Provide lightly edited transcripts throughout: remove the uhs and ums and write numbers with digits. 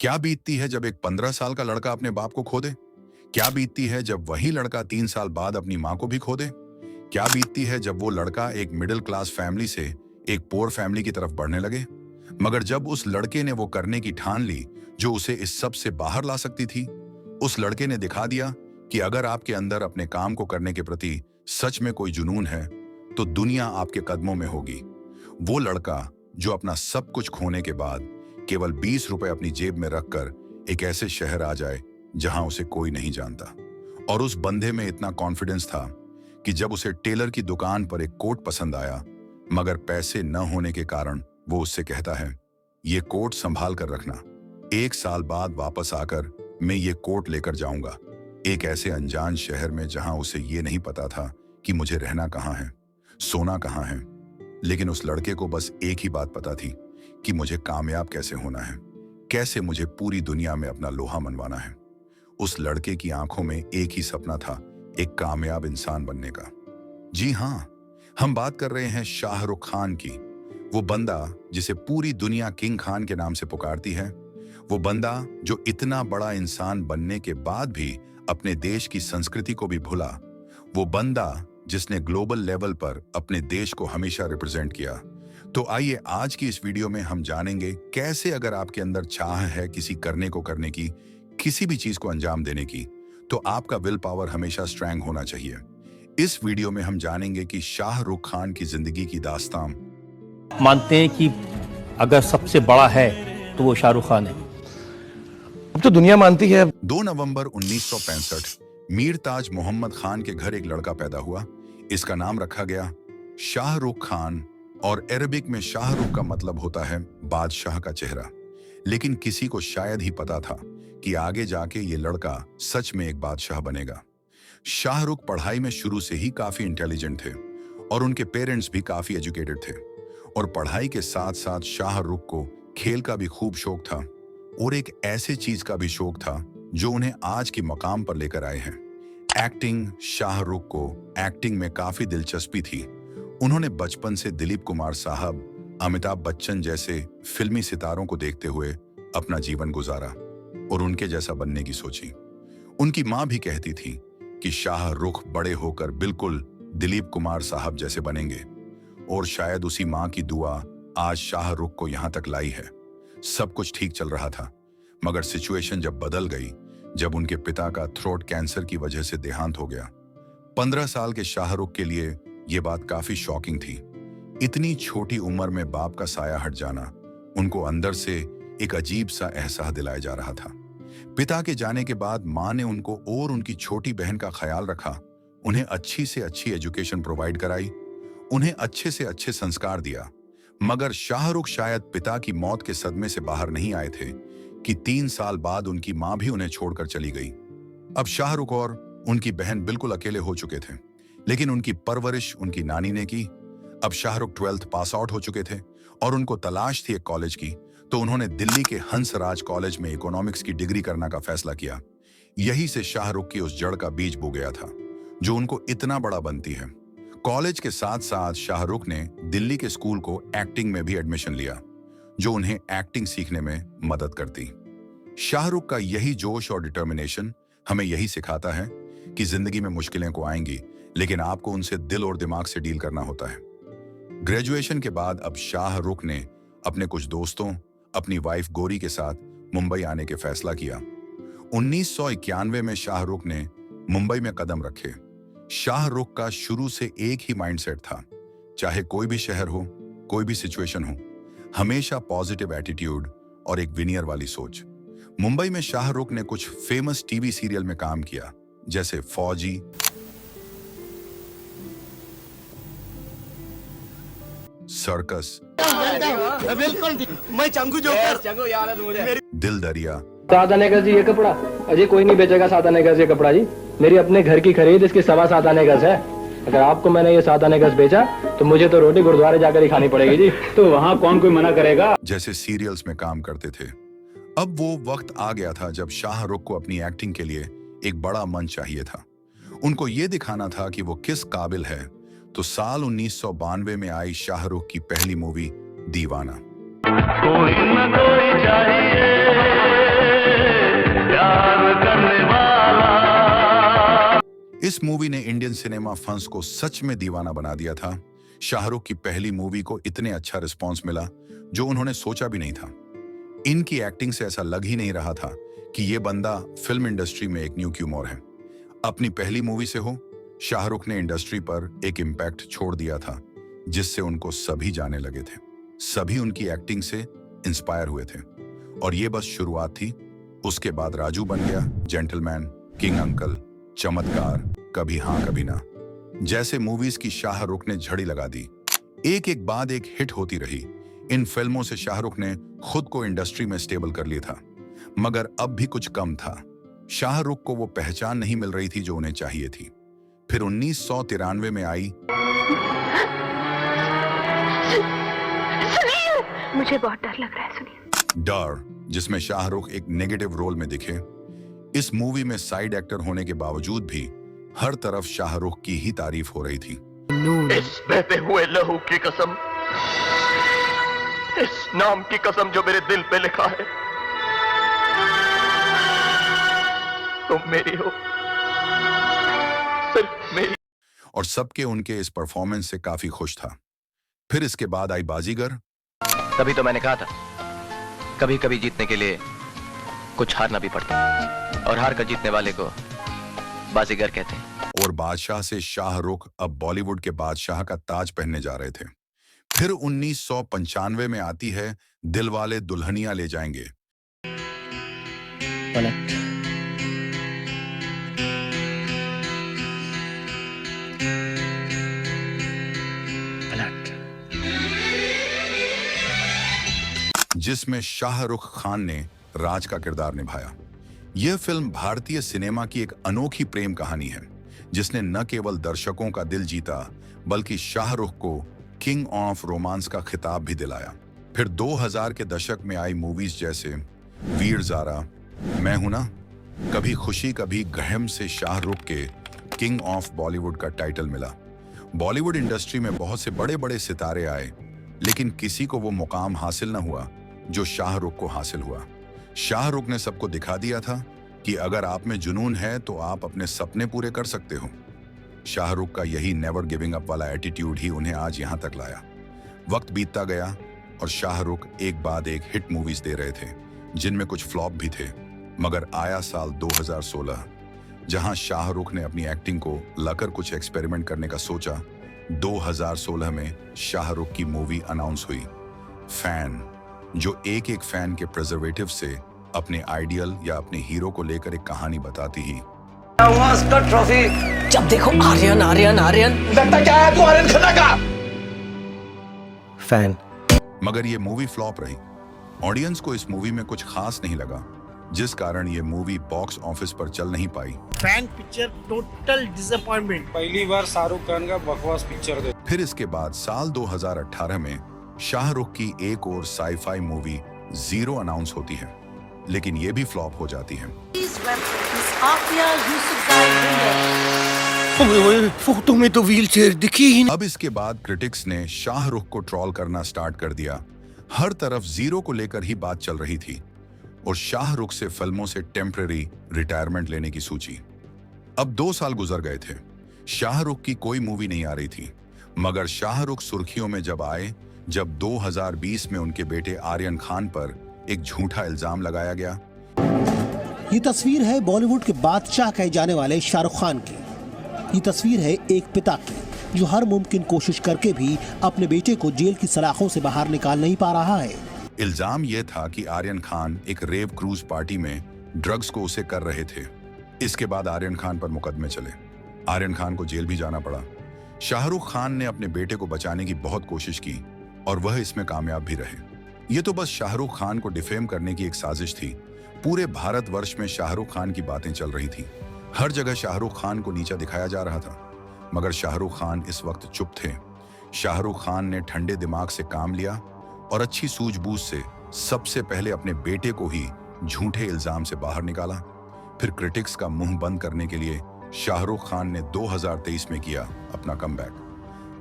क्या बीतती है जब एक 15 साल का लड़का अपने बाप को खो दे? क्या बीतती है जब वही लड़का 3 साल बाद अपनी माँ को भी खो दे? क्या बीतती है जब वो लड़का एक मिडिल क्लास फैमिली से एक पोर फैमिली की तरफ बढ़ने लगे? मगर जब उस लड़के ने वो करने की ठान ली जो उसे इस सब से बाहर ला सकती थी, उस लड़के ने दिखा दिया कि अगर आपके अंदर अपने काम को करने के प्रति सच में कोई जुनून है, तो दुनिया आपके कदमों में होगी। वो लड़का जो अपना सब कुछ खोने के बाद केवल 20 रुपए अपनी जेब में रखकर एक ऐसे शहर आ जाए जहां उसे कोई नहीं जानता। और उस बंदे में इतना कॉन्फिडेंस था कि जब उसे टेलर की दुकान पर एक कोट पसंद आया, मगर पैसे न होने के कारण वो उससे कहता है, ये कोट संभाल कर रखना, 1 साल बाद वापस आकर मैं ये कोट लेकर जाऊंगा। एक ऐसे अनजान शहर में जहां उसे ये नहीं पता था कि मुझे रहना कहाँ है, सोना कहाँ है। लेकिन उस लड़के को बस एक ही बात पता थी कि मुझे कामयाब कैसे होना है, कैसे मुझे पूरी दुनिया में अपना लोहा मनवाना है। उस लड़के की आंखों में एक ही सपना था, एक कामयाब इंसान बनने का। जी हाँ, हम बात कर रहे हैं शाहरुख खान की। वो बंदा जिसे पूरी दुनिया किंग खान के नाम से पुकारती है। वो बंदा जो इतना बड़ा इंसान बनने के बाद भी अपने देश की संस्कृति को भी भुला। वो बंदा जिसने ग्लोबल लेवल पर अपने देश को हमेशा रिप्रेजेंट किया। तो आइए आज की इस वीडियो में हम जानेंगे कैसे अगर आपके अंदर चाह है किसी करने की, किसी भी चीज को अंजाम देने की, तो आपका विल पावर हमेशा स्ट्रांग होना चाहिए। इस वीडियो में हम जानेंगे कि शाहरुख खान की जिंदगी की दास्तान। मानते हैं कि अगर सबसे बड़ा है तो वो शाहरुख खान है। अब तो दुनिया मानती है। 2 नवंबर 1965 मीर ताज मोहम्मद खान के घर एक लड़का पैदा हुआ। इसका नाम रखा गया शाहरुख खान, और अरबिक में शाहरुख का मतलब होता है बादशाह का चेहरा। लेकिन किसी को शायद ही पता था कि आगे जाके ये लड़का सच में एक बादशाह बनेगा। शाहरुख पढ़ाई में शुरू से ही काफी इंटेलिजेंट थे और उनके पेरेंट्स भी काफी एजुकेटेड थे। और पढ़ाई के साथ साथ शाहरुख को खेल का भी खूब शौक था, और एक ऐसे चीज का भी शौक था जो उन्हें आज के मकाम पर लेकर आए हैं, एक्टिंग। शाहरुख को एक्टिंग में काफी दिलचस्पी थी। उन्होंने बचपन से दिलीप कुमार साहब, अमिताभ बच्चन जैसे फिल्मी सितारों को देखते हुए अपना जीवन गुजारा और उनके जैसा बनने की सोची। उनकी माँ भी कहती थी कि शाहरुख बड़े होकर बिल्कुल दिलीप कुमार साहब जैसे बनेंगे, और शायद उसी माँ की दुआ आज शाहरुख को यहाँ तक लाई है। सब कुछ ठीक चल रहा था, मगर सिचुएशन जब बदल गई, जब उनके पिता का थ्रोट कैंसर की वजह से देहांत हो गया। 15 साल के शाहरुख के लिए ये बात काफी शॉकिंग थी। इतनी छोटी उम्र में बाप का साया हट जाना उनको अंदर से एक अजीब सा एहसास दिलाया जा रहा था। पिता के जाने के बाद माँ ने उनको और उनकी छोटी बहन का ख्याल रखा, उन्हें अच्छी से अच्छी एजुकेशन प्रोवाइड कराई, उन्हें अच्छे से अच्छे संस्कार दिया। मगर शाहरुख शायद पिता की मौत के सदमे से बाहर नहीं आए थे कि 3 साल बाद उनकी माँ भी उन्हें छोड़कर चली गई। अब शाहरुख और उनकी बहन बिल्कुल अकेले हो चुके थे, लेकिन उनकी परवरिश उनकी नानी ने की। अब शाहरुख 12th पास आउट हो चुके थे और उनको तलाश थी एक कॉलेज की, तो उन्होंने दिल्ली के हंसराज कॉलेज में इकोनॉमिक्स की डिग्री करने का फैसला किया। यही से शाहरुख की उस जड़ का बीज बो गया था जो उनको इतना बड़ा बनती है। कॉलेज के साथ साथ शाहरुख ने दिल्ली के स्कूल को एक्टिंग में भी एडमिशन लिया, जो उन्हें एक्टिंग सीखने में मदद करती। शाहरुख का यही जोश और डिटर्मिनेशन हमें यही सिखाता है कि जिंदगी में मुश्किलें को आएंगी, लेकिन आपको उनसे दिल और दिमाग से डील करना होता है। ग्रेजुएशन के बाद अब शाहरुख ने अपने कुछ दोस्तों, अपनी वाइफ गौरी के साथ मुंबई आने के फैसला किया। 1991 में शाहरुख ने मुंबई में कदम रखे। शाहरुख का शुरू से एक ही माइंडसेट था, चाहे कोई भी शहर हो, कोई भी सिचुएशन हो, हमेशा पॉजिटिव एटीट्यूड और एक विनियर वाली सोच। मुंबई में शाहरुख ने कुछ फेमस टीवी सीरियल में काम किया, जैसे फौजी, सर्कस, बिल्कुल मैं चंगू जोकर, दिल दरिया। सात आने गज ये कपड़ा अजय कोई नहीं बेचेगा। 7 आने गज ये कपड़ा जी, मेरी अपने घर की खरीद इसकी 7.25 आने गज है। अगर आपको मैंने ये 7 आने गज बेचा तो मुझे तो रोटी गुरुद्वारे जाकर ही खानी पड़ेगी जी। तो वहाँ कौन कोई मना करेगा। जैसे सीरियल्स में काम करते थे। अब वो वक्त आ गया था जब शाहरुख को अपनी एक्टिंग के लिए एक बड़ा मंच चाहिए था। उनको ये दिखाना था कि वो किस काबिल है। तो साल 1992 में आई शाहरुख की पहली मूवी दीवाना। कोई न कोई चाहिए इस मूवी ने इंडियन सिनेमा फंस को सच में दीवाना बना दिया था। शाहरुख की पहली मूवी को इतने अच्छा रिस्पॉन्स मिला जो उन्होंने सोचा भी नहीं था। इनकी एक्टिंग से ऐसा लग ही नहीं रहा था कि ये बंदा फिल्म इंडस्ट्री में एक न्यू क्यूमोर है। अपनी पहली मूवी से हो, शाहरुख ने इंडस्ट्री पर एक इम्पैक्ट छोड़ दिया था जिससे उनको सभी जाने लगे थे। सभी उनकी एक्टिंग से इंस्पायर हुए थे और ये बस शुरुआत थी। उसके बाद राजू बन गया, जेंटलमैन, किंग अंकल, चमत्कार, कभी हाँ कभी ना जैसे मूवीज की शाहरुख ने झड़ी लगा दी। एक एक बाद एक हिट होती रही। इन फिल्मों से शाहरुख ने खुद को इंडस्ट्री में स्टेबल कर लिया था, मगर अब भी कुछ कम था। शाहरुख को वो पहचान नहीं मिल रही थी जो उन्हें चाहिए थी। फिर 1993 में आई मुझे बहुत डर लग रहा है, सुनिए। डर, जिसमें शाहरुख एक नेगेटिव रोल में दिखे। इस मूवी में साइड एक्टर होने के बावजूद भी हर तरफ शाहरुख की ही तारीफ हो रही थी। इस बहते हुए लहू की कसम, इस नाम की कसम जो मेरे दिल पे लिखा है, तुम मेरी हो, सिर्फ मेरी। और सबके उनके इस परफॉर्मेंस से काफी खुश था। फिर इसके बाद आई बाजीगर। तभी तो मैंने कहा था, कभी कभी जीतने के लिए कुछ हारना भी पड़ता है, और हार कर जीतने वाले को बाजीगर कहते हैं। और बादशाह से शाहरुख अब बॉलीवुड के बादशाह का ताज पहनने जा रहे थे। फिर 1995 में आती है दिलवाले दुल्हनिया ले जाएंगे। जिसमें शाहरुख खान ने राज का किरदार निभाया। यह फिल्म भारतीय सिनेमा की एक अनोखी प्रेम कहानी है जिसने न केवल दर्शकों का दिल जीता बल्कि शाहरुख को किंग ऑफ रोमांस का खिताब भी दिलाया। फिर 2000 के दशक में आई मूवीज जैसे वीर ज़ारा, मैं हूं ना, कभी खुशी कभी गहम से शाहरुख के किंग ऑफ बॉलीवुड का टाइटल मिला। बॉलीवुड इंडस्ट्री में बहुत से बड़े बड़े सितारे आए, लेकिन किसी को वो मुकाम हासिल न हुआ जो शाहरुख को हासिल हुआ। शाहरुख ने सबको दिखा दिया था कि अगर आप में जुनून है तो आप अपने सपने पूरे कर सकते हो। शाहरुख का यही नेवर गिविंग अप वाला एटीट्यूड ही उन्हें आज यहां तक लाया। वक्त बीतता गया और शाहरुख एक बाद एक हिट मूवीज दे रहे थे जिनमें कुछ फ्लॉप भी थे, मगर आया साल 2016 जहां शाहरुख ने अपनी एक्टिंग को लाकर कुछ एक्सपेरिमेंट करने का सोचा। 2016 में शाहरुख की मूवी अनाउंस हुई, फैन, जो एक एक फैन के प्रिजर्वेटिव से अपने आइडियल या अपने हीरो को लेकर एक कहानी बताती ही। ट्रॉफी जब देखो आर्यन आर्यन आर्यन, लगता क्या है तू आर्यन खन्ना का फैन। मगर ये मूवी फ्लॉप रही। ऑडियंस को इस मूवी में कुछ खास नहीं लगा, जिस कारण ये मूवी बॉक्स ऑफिस पर चल नहीं पाई। Fan picture total disappointment. पहली बार शाहरुख खान का बकवास पिक्चर दे। फिर इसके बाद साल 2018 में शाहरुख की एक और साई-फाई मूवी जीरो अनाउंस होती है, लेकिन ये भी फ्लॉप हो जाती है। फोटो में तो व्हीलचेयर दिखी ही नहीं। अब इसके बाद क्रिटिक्स ने शाहरुख को ट्रोल करना स्टार्ट कर दिया। हर तरफ जीरो को लेकर ही बात चल रही थी और शाहरुख से फिल्मों से टेम्परेरी रिटायरमेंट लेने की सूची। अब 2 साल गुजर गए थे, शाहरुख की कोई मूवी नहीं आ रही थी, मगर शाहरुख सुर्खियों में जब आए जब 2020 में उनके बेटे आर्यन खान पर एक झूठा इल्जाम लगाया गया। ये तस्वीर है बॉलीवुड के बादशाह कहे जाने वाले शाहरुख खान की। ये तस्वीर है एक पिता की जो हर मुमकिन कोशिश करके भी अपने बेटे को जेल की सलाखों से बाहर निकाल नहीं पा रहा है। इल्जाम यह था कि आर्यन खान एक रेव क्रूज पार्टी में ड्रग्स को उसे कर रहे थे। इसके बाद आर्यन खान पर मुकदमे चले, आर्यन खान को जेल भी जाना पड़ा। शाहरुख खान ने अपने बेटे को बचाने की बहुत कोशिश की और वह इसमें कामयाब भी रहे। ये तो बस शाहरुख खान को डिफेम करने की एक साजिश थी। पूरे भारतवर्ष में शाहरुख खान की बातें चल रही थी। हर जगह शाहरुख खान को नीचा दिखाया जा रहा था, मगर शाहरुख खान इस वक्त चुप थे। शाहरुख खान ने ठंडे दिमाग से काम लिया और अच्छी सूझबूझ से सबसे पहले अपने बेटे को ही झूठे इल्जाम से बाहर निकाला। फिर क्रिटिक्स का मुंह बंद करने के लिए शाहरुख खान ने 2023 में किया अपना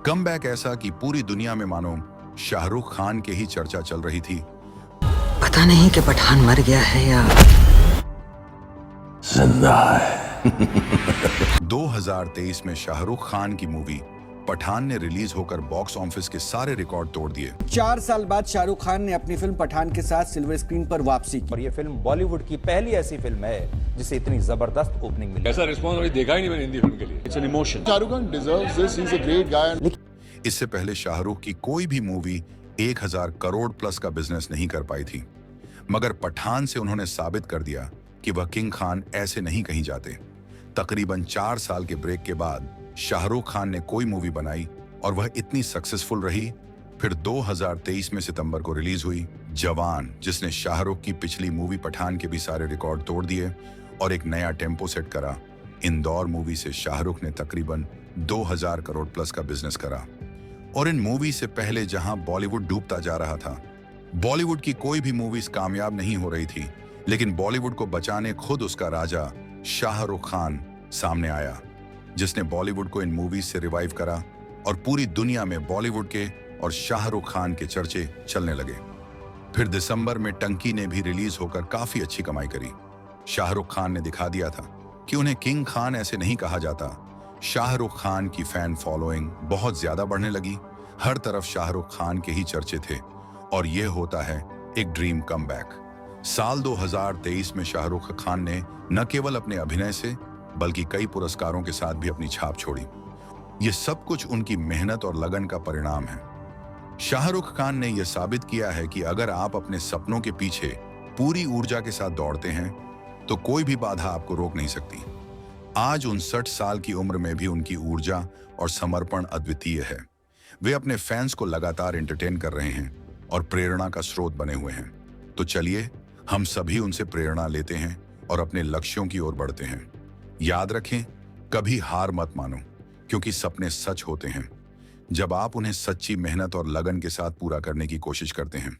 कमबैक ऐसा कि पूरी दुनिया में मानो शाहरुख खान के ही चर्चा चल रही थी। पता नहीं कि पठान मर गया है या जिंदा है। 2023 में शाहरुख खान की मूवी पठान ने रिलीज होकर बॉक्स ऑफिस के सारे रिकॉर्ड तोड़ दिए। 4 साल बाद शाहरुख खान ने अपनी फिल्म पठान के साथ सिल्वर स्क्रीन पर वापसी की। और ये फिल्म बॉलीवुड की पहली ऐसी फिल्म है जिसे इतनी जबरदस्त ओपनिंग मिली। ऐसा रिस्पॉन्स अभी देखा ही नहीं मैंने हिंदी फिल्म के लिए। It's an emotion. Shahrukh Khan deserves this, he is a great guy. इससे पहले शाहरुख की कोई भी मूवी 1000 करोड़ प्लस का बिजनेस नहीं कर पाई थी, मगर पठान से उन्होंने साबित कर दिया कि वह किंग खान ऐसे नहीं कहीं जाते। तकरीबन 4 साल के ब्रेक के बाद शाहरुख खान ने कोई मूवी बनाई और वह इतनी सक्सेसफुल रही। फिर 2023 में सितंबर को रिलीज हुई जवान, जिसने शाहरुख की पिछली मूवी पठान के भी सारे रिकॉर्ड तोड़ दिए और एक नया टेम्पो सेट करा। इंदौर मूवी से शाहरुख ने तकरीबन 2000 करोड़ प्लस का बिजनेस करा। और इन मूवी से पहले जहां बॉलीवुड डूबता जा रहा था, बॉलीवुड की कोई भी मूवीज कामयाब नहीं हो रही थी, लेकिन बॉलीवुड को बचाने खुद उसका राजा शाहरुख खान सामने आया, जिसने बॉलीवुड को इन मूवीज से रिवाइव करा और पूरी दुनिया में बॉलीवुड के और शाहरुख खान के चर्चे चलने लगे। फिर दिसंबर में टंकी ने भी रिलीज होकर काफी अच्छी कमाई करी। शाहरुख खान ने दिखा दिया था कि उन्हें किंग खान ऐसे नहीं कहा जाता। शाहरुख खान की फैन फॉलोइंग बहुत ज्यादा बढ़ने लगी। हर तरफ शाहरुख खान के ही चर्चे थे और यह होता है एक ड्रीम कमबैक। साल 2023 में शाहरुख खान ने न केवल अपने अभिनय से बल्कि कई पुरस्कारों के साथ भी अपनी छाप छोड़ी। यह सब कुछ उनकी मेहनत और लगन का परिणाम है। शाहरुख खान ने यह साबित किया है कि अगर आप अपने सपनों के पीछे पूरी ऊर्जा के साथ दौड़ते हैं तो कोई भी बाधा आपको रोक नहीं सकती। आज 59 साल की उम्र में भी उनकी ऊर्जा और समर्पण अद्वितीय है। वे अपने फैंस को लगातार एंटरटेन कर रहे हैं और प्रेरणा का स्रोत बने हुए हैं। तो चलिए हम सभी उनसे प्रेरणा लेते हैं और अपने लक्ष्यों की ओर बढ़ते हैं। याद रखें, कभी हार मत मानो, क्योंकि सपने सच होते हैं जब आप उन्हें सच्ची मेहनत और लगन के साथ पूरा करने की कोशिश करते हैं।